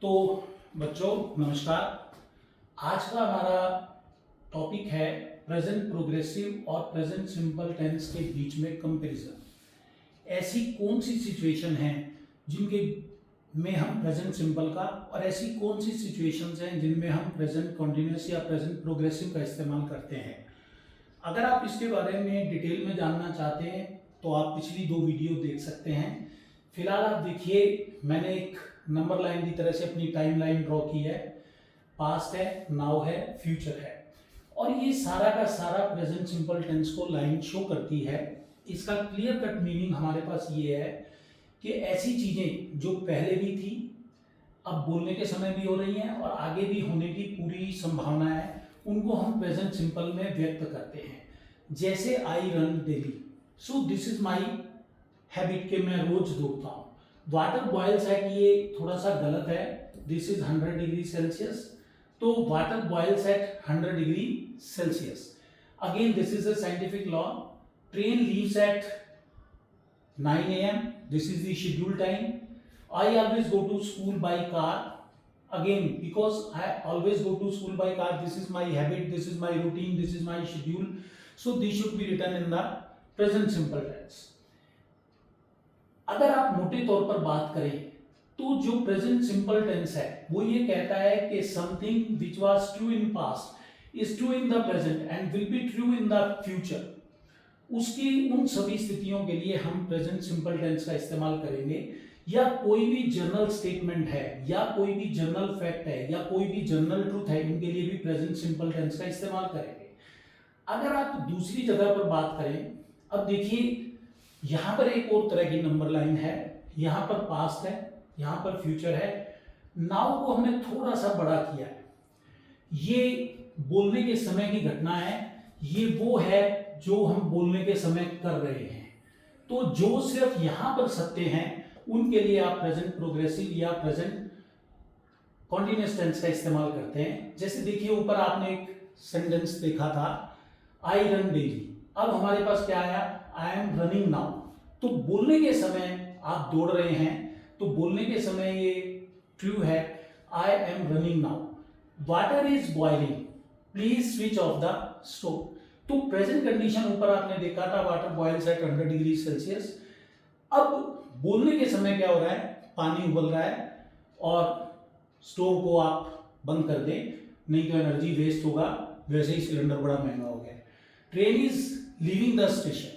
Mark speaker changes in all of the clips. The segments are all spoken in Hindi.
Speaker 1: तो बच्चों नमस्कार। आज का हमारा टॉपिक है प्रेजेंट प्रोग्रेसिव और प्रेजेंट सिंपल टेंस के बीच में कंपैरिजन। ऐसी कौन सी सिचुएशन है जिनके में हम प्रेजेंट सिंपल का और ऐसी कौन सी सिचुएशंस हैं जिनमें हम प्रेजेंट कॉन्टिन्यूस या प्रेजेंट प्रोग्रेसिव का इस्तेमाल करते हैं। अगर आप इसके बारे में डिटेल में जानना चाहते हैं तो आप पिछली 2 वीडियो देख सकते हैं। फिलहाल आप देखिए, मैंने एक नंबर लाइन की तरह से अपनी टाइम लाइन ड्रॉ की है। पास्ट है, नाउ है, फ्यूचर है और ये सारा का सारा प्रेजेंट सिंपल टेंस को लाइन शो करती है। इसका क्लियर कट मीनिंग हमारे पास ये है कि ऐसी चीजें जो पहले भी थी, अब बोलने के समय भी हो रही हैं और आगे भी होने की पूरी संभावना है, उनको हम प्रेजेंट सिंपल में व्यक्त करते हैं। जैसे I run daily, so this is my habit के मैं रोज दौड़ता हूँ। वाटर बॉयल्स है कि ये थोड़ा सा गलत है, दिस इज 100 डिग्री सेल्सियस, तो water boils at 100 degree Celsius. Again this is a scientific law. Train leaves at 9 AM, this is the schedule time. I always go to school by car. Again, because I always go to school by car, this is my habit, this is my routine, this is my schedule. So this should be written in the present simple tense. अगर आप मोटे तौर पर बात करें तो जो प्रेजेंट सिंपल टेंस है वो ये कहता है कि something which was true in past is true in the present and will be true in the future. उसकी उन सभी स्थितियों के लिए हम प्रेजेंट सिंपल टेंस का इस्तेमाल करेंगे। या कोई भी जनरल स्टेटमेंट है या कोई भी जनरल फैक्ट है या कोई भी जनरल ट्रूथ है, इनके लिए भी प्रेजेंट सिंपल टेंस का इस्तेमाल करेंगे। अगर आप दूसरी जगह पर बात करें, अब देखिए यहां पर एक और तरह की नंबर लाइन है, यहां पर पास्ट है, यहां पर फ्यूचर है। नाउ को हमने थोड़ा सा बड़ा किया है। ये बोलने के समय की घटना है, ये वो है जो हम बोलने के समय कर रहे हैं। तो जो सिर्फ यहां पर सत्य हैं उनके लिए आप प्रेजेंट प्रोग्रेसिव या प्रेजेंट कॉन्टिन्यूअस टेंस का इस्तेमाल करते हैं। जैसे देखिए ऊपर आपने एक सेंटेंस देखा था, आई रन डेली। अब हमारे पास क्या आया, आई एम रनिंग नाउ। तो बोलने के समय आप दौड़ रहे हैं, तो बोलने के समय ये ट्रू है, I am running now. Water is boiling, please switch off the stove. तो प्रेजेंट कंडीशन ऊपर आपने देखा था, water boils at 100 degree Celsius. अब बोलने के समय क्या हो रहा है, पानी उबल रहा है और स्टोव को आप बंद कर दें, नहीं तो एनर्जी वेस्ट होगा। वैसे ही सिलेंडर बड़ा महंगा हो गया। Train is leaving the station,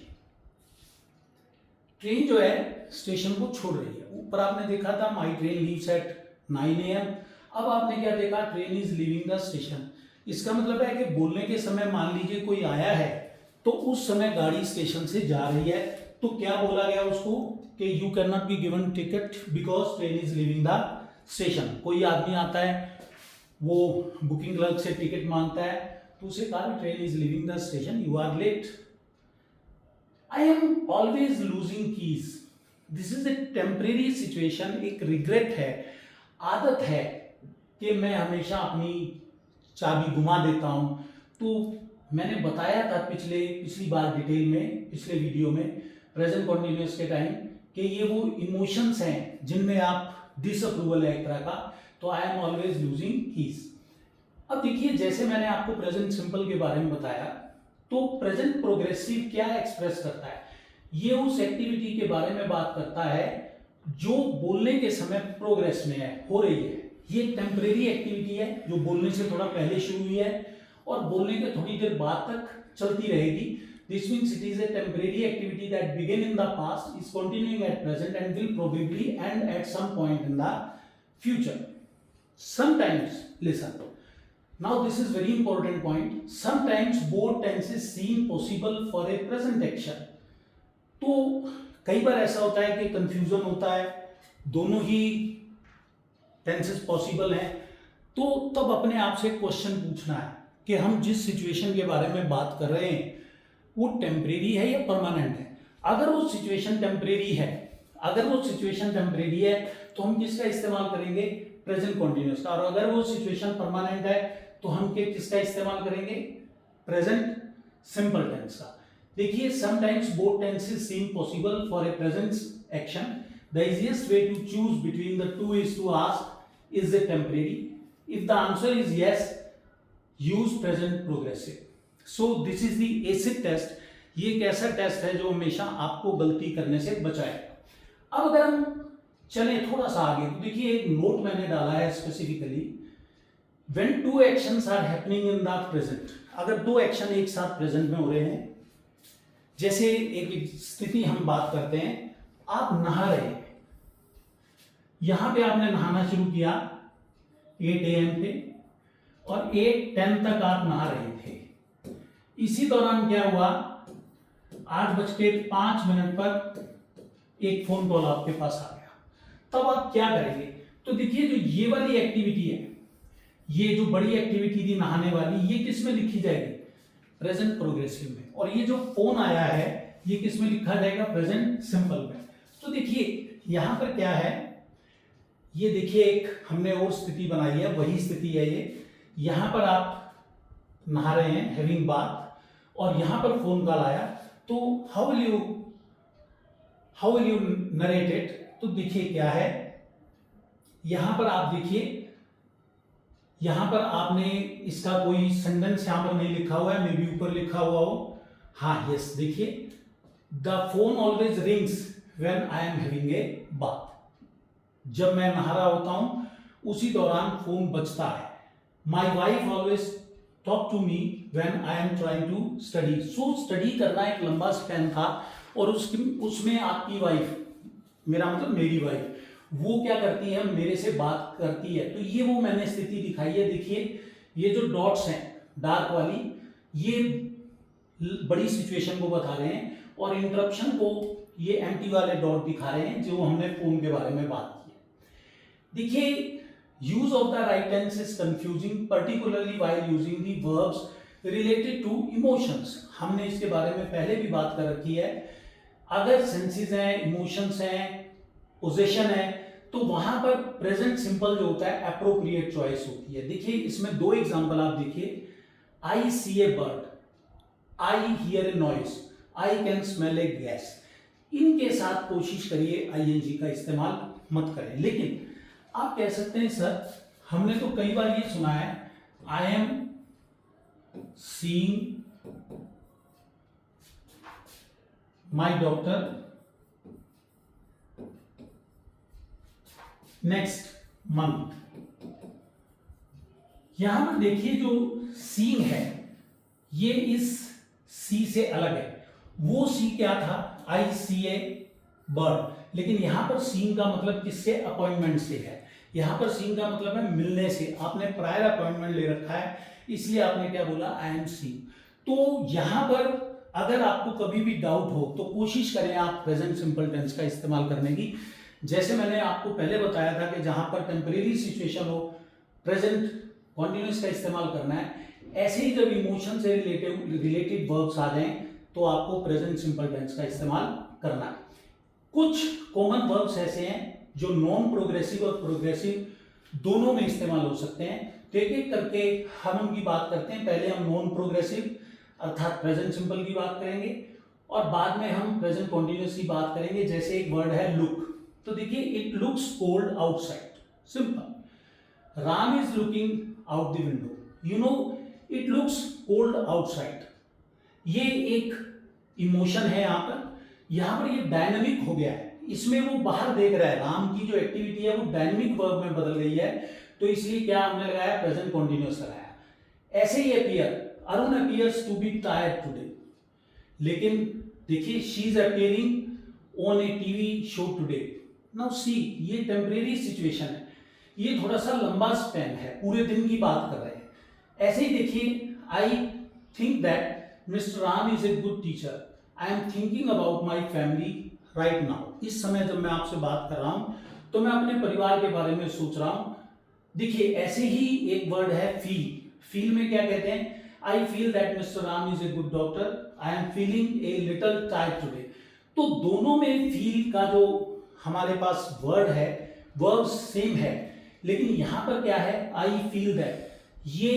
Speaker 1: train जो है स्टेशन को छोड़ रही है। ऊपर आपने देखा था my train leaves at 9 AM। अब आपने क्या देखा, train is leaving the station. इसका मतलब है कि बोलने के समय मान लीजिए कोई आया है तो उस समय गाड़ी स्टेशन से जा रही है, तो क्या बोला गया उसको कि you can not be given ticket because train is leaving the station. कोई आदमी आता है, वो बुकिंग क्लर्क से टिकट मांगता है, तो उसे कहा train is leaving the station, you are late. I am always losing keys, this is a temporary situation, एक रिग्रेट है, आदत है कि मैं हमेशा अपनी चाबी घुमा देता हूं। तो मैंने बताया था पिछली बार डिटेल में, पिछले वीडियो में प्रेजेंट कॉन्टिन्यूअस के टाइम कि ये वो इमोशंस हैं जिनमें आप डिसअप्रूवल है एक तरह का। तो I am always losing keys. अब देखिए जैसे मैंने आपको प्रेजेंट सिंपल के बारे में बताया, तो प्रेजेंट प्रोग्रेसिव क्या एक्सप्रेस करता है, ये उस एक्टिविटी के बारे में बात करता है जो बोलने के समय प्रोग्रेस में है, हो रही है। ये टेम्परेरी एक्टिविटी है जो बोलने से थोड़ा पहले शुरू हुई है और बोलने के थोड़ी देर बाद तक चलती रहेगी। This means it is a temporary activity that begin in the past, is continuing at present and will probably end at some point in the future. Sometimes, listen, now this is very important point, sometimes both tenses seem possible for a present action. तो कई बार ऐसा होता है कि कंफ्यूजन होता है, दोनों ही टेंसेस पॉसिबल हैं, तो तब अपने आप से क्वेश्चन पूछना है कि हम जिस सिचुएशन के बारे में बात कर रहे हैं वो टेम्परेरी है या परमानेंट है। अगर वो सिचुएशन टेम्परेरी है, तो हम किसका इस्तेमाल करेंगे, प्रेजेंट कॉन्टिन्यूअस का। और अगर वो सिचुएशन परमानेंट है तो हम किसका इस्तेमाल करेंगे, प्रेजेंट सिंपल टेंस का। देखिए sometimes both tenses seem possible for a present action. The easiest way to choose between the two is to ask, Is it temporary? If the answer is yes, use present progressive. So this is the ACID test. ये एक ऐसा टेस्ट है जो हमेशा आपको गलती करने से बचाएगा। अब अगर हम चलें थोड़ा सा आगे तो देखिए एक नोट मैंने डाला है specifically, when two actions are happening in the present, अगर दो एक्शन एक साथ प्रेजेंट में हो रहे हैं, जैसे एक स्थिति हम बात करते हैं, आप नहा रहे हैं, यहां पे आपने नहाना शुरू किया 8 AM पे और 8:10 तक आप नहा रहे थे। इसी दौरान क्या हुआ, 8:05 पर एक फोन कॉल आपके पास आ गया, तब आप क्या करेंगे? तो देखिए जो ये वाली एक्टिविटी है, ये जो बड़ी एक्टिविटी थी नहाने वाली, ये किस में लिखी जाएगी? प्रेजेंट प्रोग्रेसिव में। और ये जो फोन आया है ये किस में लिखा जाएगा? प्रेजेंट सिंपल में। तो देखिए यहां पर क्या है, ये देखिए एक हमने और स्थिति बनाई है, वही स्थिति है ये। यहां पर आप नहा रहे हैं, हैविंग बाथ, और यहां पर फोन कॉल आया, तो how will you narrate it? तो देखिए क्या है, यहां पर आप देखिए, यहां पर आपने इसका कोई सेंटेंस यहां पर नहीं लिखा हुआ है, मे बी ऊपर लिखा हुआ हो। हाँ यस, देखिए the phone always rings when I am having a bath. जब मैं नहा रहा होता हूं उसी दौरान फोन बजता है। My wife always talk to me when I am trying to study. सो स्टडी करना एक लंबा स्पैन था, और उसमें आपकी वाइफ, मेरा मतलब मेरी वाइफ, वो क्या करती है, मेरे से बात करती है। तो ये वो मैंने स्थिति दिखाई है। देखिए ये जो डॉट्स हैं डार्क वाली, ये बड़ी सिचुएशन को बता रहे हैं, और इंटरप्शन को ये एम्प्टी वाले डॉट दिखा रहे हैं जो हमने फोन के बारे में बात की है। देखिए use of the right tense is confusing, particularly while using the verbs related to emotions. हमने इसके बारे में पहले भी बात कर रखी है। अगर सेंसेस हैं, इमोशंस हैं, पोजेशन है, तो वहां पर प्रेजेंट सिंपल जो होता है एप्रोप्रिएट चॉइस होती है। देखिए इसमें दो एग्जांपल आप देखिए, I see a bird, I hear a noise, I can smell a gas. इनके साथ कोशिश करिए आईएनजी का इस्तेमाल मत करें। लेकिन आप कह सकते हैं सर हमने तो कई बार ये सुना है, I am seeing my doctor next month. यहां पर देखिए जो सीन है ये इस सी से अलग है। वो सी क्या था, आई सी ए बर्ड, लेकिन यहां पर सीन का मतलब किससे, अपॉइंटमेंट से है। यहां पर सीन का मतलब है मिलने से। आपने प्रायर अपॉइंटमेंट ले रखा है, इसलिए आपने क्या बोला, आई एम सी। तो यहां पर अगर आपको कभी भी डाउट हो तो कोशिश करें आप प्रेजेंट सिंपल टेंस का इस्तेमाल करने की। जैसे मैंने आपको पहले बताया था कि जहां पर टेम्परेरी सिचुएशन हो प्रेजेंट कॉन्टिन्यूस का इस्तेमाल करना है। ऐसे ही जब इमोशन से रिलेटेड वर्ब्स आ जाएं तो आपको प्रेजेंट सिंपल टेंस का इस्तेमाल करना है। कुछ कॉमन वर्ब्स ऐसे हैं जो नॉन प्रोग्रेसिव और प्रोग्रेसिव दोनों में इस्तेमाल हो सकते हैं। तो एक एक करके हम उनकी बात करते हैं। पहले हम नॉन प्रोग्रेसिव अर्थात प्रेजेंट सिंपल की बात करेंगे, और बाद में हम प्रेजेंट कॉन्टिन्यूस की बात करेंगे। जैसे एक वर्ड है लुक, तो देखिए it looks cold outside, simple. Ram is looking out the window, you know it looks cold outside. ये एक इमोशन है यहां पर ये डायनामिक हो गया है। इसमें वो बाहर देख रहा है, राम की जो एक्टिविटी है वो डायनामिक वर्ब में बदल गई है, तो इसलिए क्या हमने लगाया, प्रेजेंट कॉन्टिन्यूअस लगाया। ऐसे ही appear, Arun appears to be tired today, लेकिन देखिए she is appearing on a TV show today. Now see, ये टेम्परेरी सिचुएशन है, ये थोड़ा सा लंबा स्पैन है, पूरे दिन की बात कर रहे हैं। ऐसे ही देखिए, I think that mister Ram is a good teacher, I am thinking about my family right now. इस समय जब मैं आपसे बात कर रहा हूं तो मैं अपने परिवार के बारे में सोच रहा हूं। देखिए ऐसे ही एक वर्ड है फील। फील में क्या कहते हैं, I feel that mister Ram is a good doctor, I am feeling a little tired today. तो दोनों में फील का जो हमारे पास वर्ड है, वर्ब सेम है, लेकिन यहां पर क्या है, आई फील दैट, ये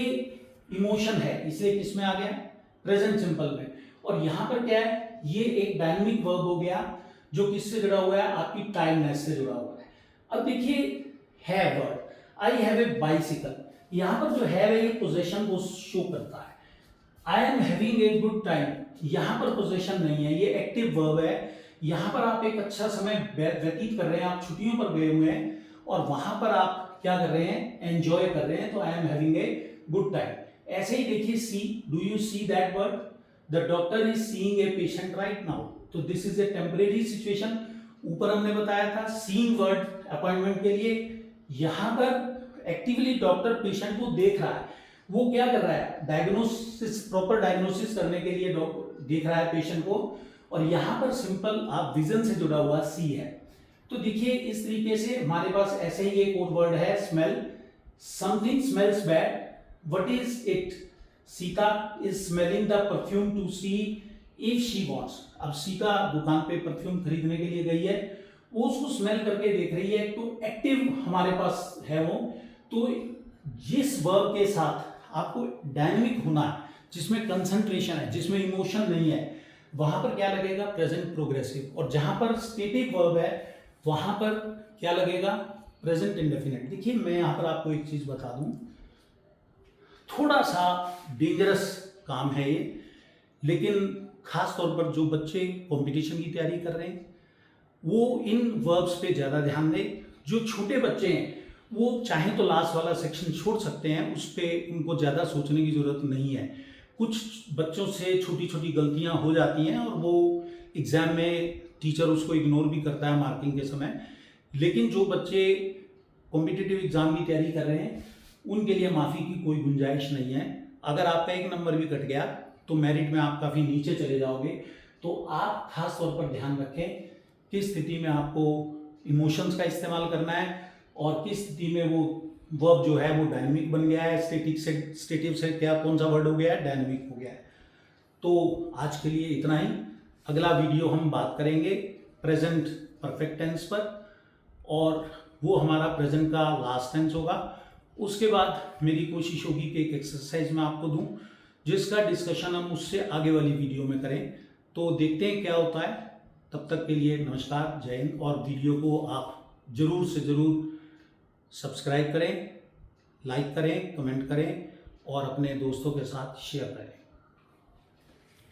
Speaker 1: इमोशन है, इसलिए किसमें आ गया, प्रेजेंट सिंपल में। और यहां पर क्या है, ये एक डायनामिक वर्ब हो गया जो किससे जुड़ा हुआ है, आपकी टायर्डनेस से जुड़ा हुआ है। अब देखिए है word, I have a bicycle, यहाँ पर जो है ये पोजेशन को शो करता है। I am having a good time, यहाँ पर पोजेशन नहीं है, ये एक्टिव वर्ब है। यहाँ पर आप एक अच्छा समय व्यतीत कर रहे हैं, आप छुट्टियों पर गए हुए हैं और वहां पर आप क्या कर रहे हैं, एंजॉय कर रहे हैं, तो I am having a good time. ऐसे ही देखिए see, do you see that word, the doctor is seeing a patient right now, तो this is a temporary situation. ऊपर हमने बताया था सीइंग वर्ड अपॉइंटमेंट के लिए, यहाँ पर एक्टिवली डॉक्टर पेशेंट को देख रहा है, वो क्या कर रहा है, डायग्नोसिस, प्रॉपर डायग्नोसिस करने के लिए देख रहा है पेशेंट को, और यहाँ पर सिंपल आप विजन से जुड़ा हुआ सी है। तो देखिए इस तरीके से हमारे पास ऐसे ही एक और वर्ड है smell, something smells bad, what is it, Sita is smelling the perfume to see if she wants. अब सीता दुकान पे परफ्यूम खरीदने के लिए गई है, वो उसको स्मेल करके देख रही है, तो एक्टिव हमारे पास है वो। तो जिस वर्ब के साथ आपको डायनेमिक होना है, जिसमें कंसंट्रेशन है, जिसमें इमोशन नहीं है, वहां पर क्या लगेगा, प्रेजेंट प्रोग्रेसिव, और जहां पर स्टेटिक वर्ब है वहां पर क्या लगेगा, प्रेजेंट इंडेफिनिट। देखिए मैं यहां पर आपको एक चीज बता दूं, थोड़ा सा डेंजरस काम है ये, लेकिन खास तौर पर जो बच्चे कंपटीशन की तैयारी कर रहे हैं वो इन वर्ब्स पे ज़्यादा ध्यान दें। जो छोटे बच्चे हैं वो चाहे तो लास्ट वाला सेक्शन छोड़ सकते हैं, उस पर उनको ज़्यादा सोचने की ज़रूरत नहीं है। कुछ बच्चों से छोटी छोटी गलतियां हो जाती हैं और वो एग्ज़ाम में टीचर उसको इग्नोर भी करता है मार्किंग के समय, लेकिन जो बच्चे कॉम्पिटिटिव एग्ज़ाम की तैयारी कर रहे हैं उनके लिए माफ़ी की कोई गुंजाइश नहीं है। अगर आपका एक नंबर भी कट गया तो मेरिट में आप काफ़ी नीचे चले जाओगे। तो आप खास तौर पर ध्यान रखें किस स्थिति में आपको इमोशंस का इस्तेमाल करना है और किस स्थिति में वो वर्ब जो है वो डायनेमिक बन गया है, स्टेटिक से स्टेटिव से क्या कौन सा वर्ड हो गया है, डायनेमिक हो गया है। तो आज के लिए इतना ही। अगला वीडियो हम बात करेंगे प्रेजेंट परफेक्ट टेंस पर, और वो हमारा प्रेजेंट का लास्ट टेंस होगा। उसके बाद मेरी कोशिश होगी कि एक एक्सरसाइज मैं आपको दूं जिसका डिस्कशन हम उससे आगे वाली वीडियो में करें। तो देखते हैं क्या होता है। तब तक के लिए नमस्कार, जय हिंद। और वीडियो को आप ज़रूर से ज़रूर सब्सक्राइब करें, लाइक करें, कमेंट करें और अपने दोस्तों के साथ शेयर करें।